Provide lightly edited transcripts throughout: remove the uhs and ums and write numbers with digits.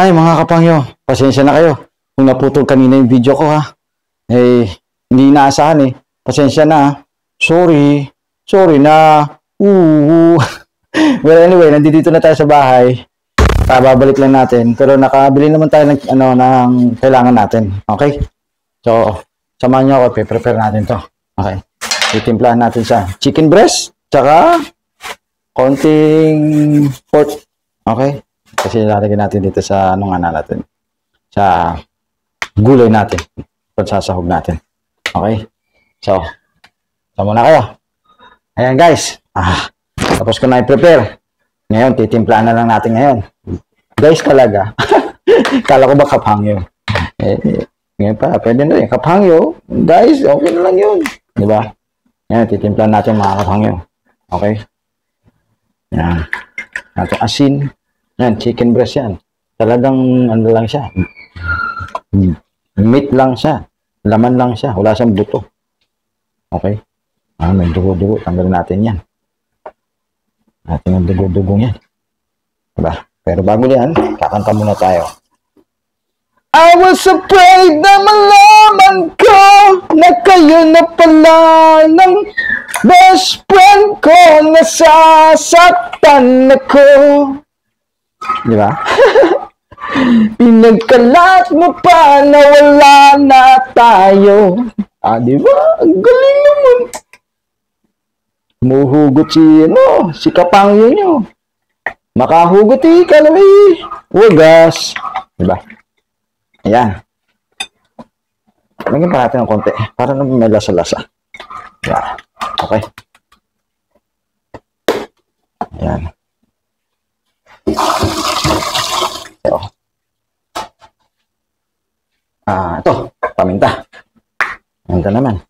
Ay mga kapangyo, pasensya na kayo. Kung naputol kanina yung video ko ha. Hindi inaasahan eh. Pasensya na. Sorry. Sorry na. Well anyway, nandito na tayo sa bahay. Babalik lang natin. Pero nakabili naman tayo ng, ng kailangan natin. Okay? So, samahan nyo ako. Prepare natin to. Okay. Itimplahan natin sa chicken breast. Tsaka, konting pork. Okay? Kasi lalagyan natin dito sa natin. Sa gulay natin. Pagsasahog natin. Okay? So, sama na kayo. Ayan guys. Tapos ko na i-prepare. Ngayon, titimplahan na lang natin ngayon. Guys talaga. Kala ko ba kapangyo? Ngayon pa, pwede na rin. Kapangyo. Guys, okay na lang yun. Diba? Ngayon, titimplahan natin mga kapangyo. Okay? Yan. Natin asin. Yan, chicken breast yan. Talagang ano lang siya. Meat lang siya. Laman lang siya. Wala siyang buto. Okay? May dugo-dugo. Tanggalin natin yan. Natin ang dugo-dugong yan. Diba? Pero bago yan, kakanta muna tayo. I was afraid na malaman ko na kayo na pala ng best friend ko. Nasasaktan ako. Diba? Pinagkalat mo pa na wala na tayo. Diba? Ang galing naman. Muhugot si kapangyo nyo. Makahugot kalaway. Wagas. Diba? Ayan. Lagyan pa natin ng konti. Para naman may lasa-lasa. Ayan. Okay. Ayan. So. Ito. Paminta. Paminta naman.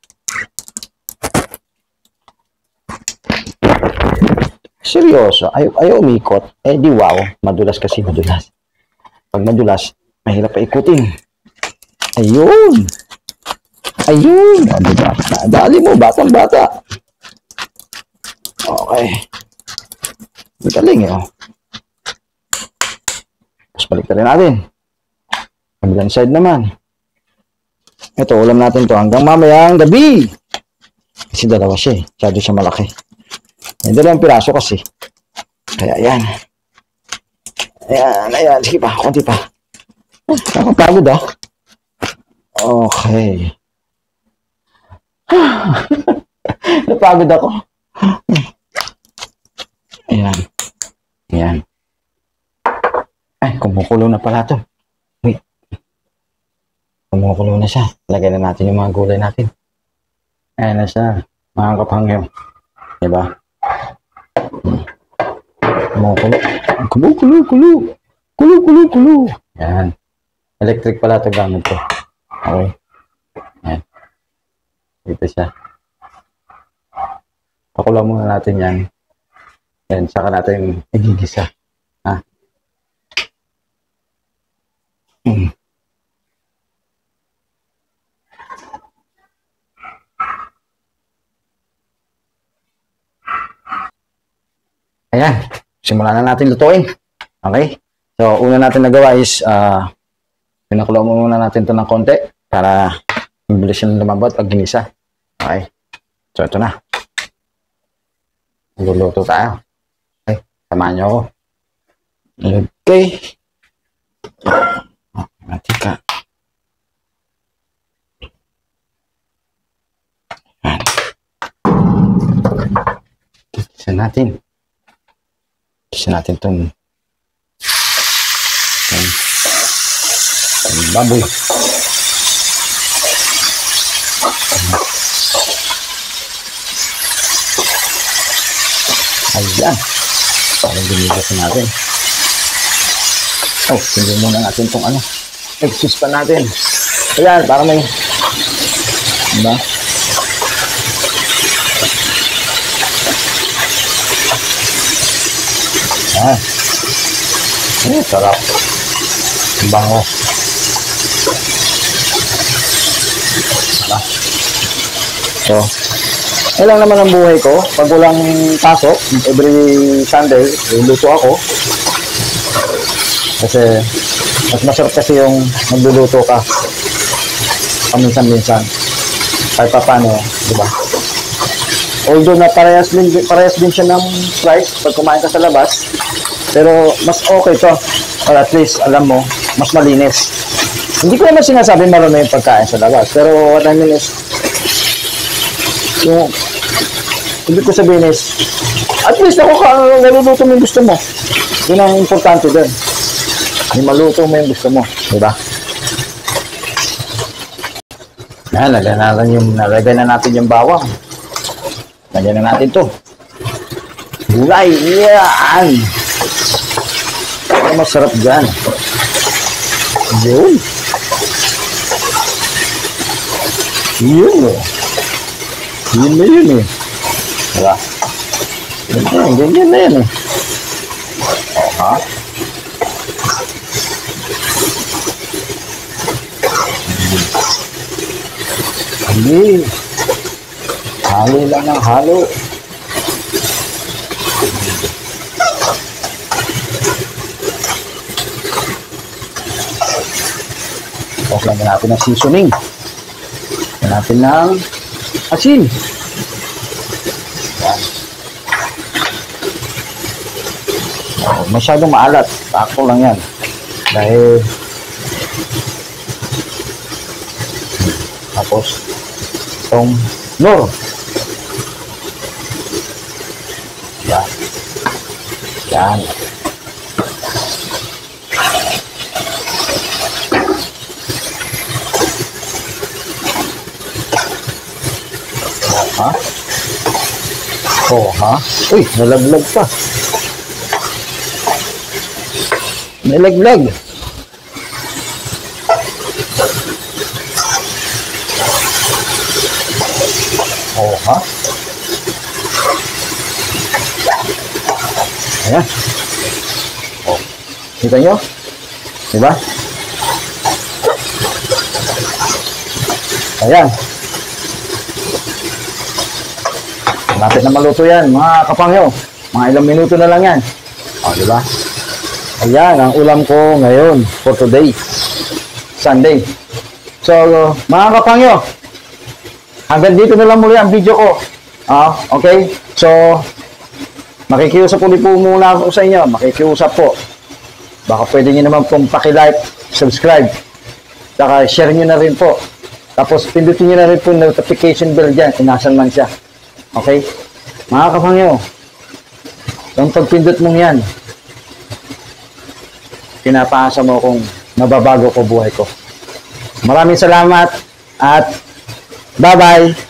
Seryoso. Ayaw umikot. Di wow. Madulas kasi madulas. Pag madulas, mahirap pa ikutin. Ayun. Ayun. Diba? Dali mo. Batang-bata. Okay. Magaling eh. Tapos balik na rin natin. Kabilang side naman. Ito, ulam natin to hanggang mamayang gabi. Kasi dalawa siya eh. Masyado siya malaki. May dalawang piraso kasi. Kaya yan. Ayan. Sige pa, konti pa. Nakapagod ah. Okay. Napagod ako. Ayan. Ay, kumukulo na pala to. Wait. Kumukulo na siya. Lagyan na natin yung mga gulay natin. Ayan na siya. Mga kapangyo. Diba? Kumukulo. Kulo. Ayan. Electric pala ito gamit ko. Okay. Ayan. Dito siya. Pakulaw muna natin yan. Ayan. Saka natin igigisa. Ayan. Simulan na natin lutuin. Okay? So, una natin nagawa is pinakulo muna natin ito ng konti para mabilis yung lumabot pag ginisa. Okay? So, ito na. Luluto tayo. Okay? Samahan nyo ako. Okay. Matika. Ayan. Kisa natin. Kisa natin itong baboy. Ayan. Parang ginigas natin. Tingnan muna natin itong exhaust pa natin. Ayan, parang may diba? Sarap. Bango. So, lang naman ang buhay ko. Pag walang pasok, every Sunday, luto ako. Kasi Mas masarap kasi yung magluluto ka paminsan-minsan. Kahit pa paano, di ba? Although na parehas din siya ng price pag kumain ka sa labas, pero mas okay to. Or at least, alam mo, mas malinis. Hindi ko naman sinasabi marami yung pagkain sa labas, pero what I mean is, yung, hindi ko sabihin is, at least ako naluluto mo yung gusto mo. Yun ang importante din. Yung maluto mo yung gusto mo, di ba? Yan, nalagay na natin yung bawang. Lagyan na natin to. Gulay, yan! Ang masarap dyan. Yun. Yun, oh. Yun na yun, eh. Diba? Ganyan na yan, eh. Ha? Hindi. Halo lang ng halo. Okay na natin ang seasoning. Lagyan natin ng asin. Yan. Oh, masyadong maalat. Tako lang yan. Dahil tapos itong nor. Yan. Yan. Ha? Oh, ha? Uy, nalaglag pa. Nalaglag. Oh, ha? Ayan. Oh. Kita nyo? Diba? Ayan. Malapit na maluto yan, mga kapangyo. Mga ilang minuto na lang yan. O, diba? Ayan, ang ulam ko ngayon for today. Sunday. So, mga kapangyo, hanggang dito na lang muli ang video ko. Okay? So, makikiusap ulit po muna ako sa inyo. Makikiusap po. Baka pwede nyo naman pong paki-like, subscribe. Saka share nyo na rin po. Tapos pindutin nyo na rin po notification bell dyan kung nasan man siya. Okay? Mga kapangyo, yung pagpindot mong yan, pinapaasa mo kung mababago ko buhay ko. Maraming salamat at bye-bye!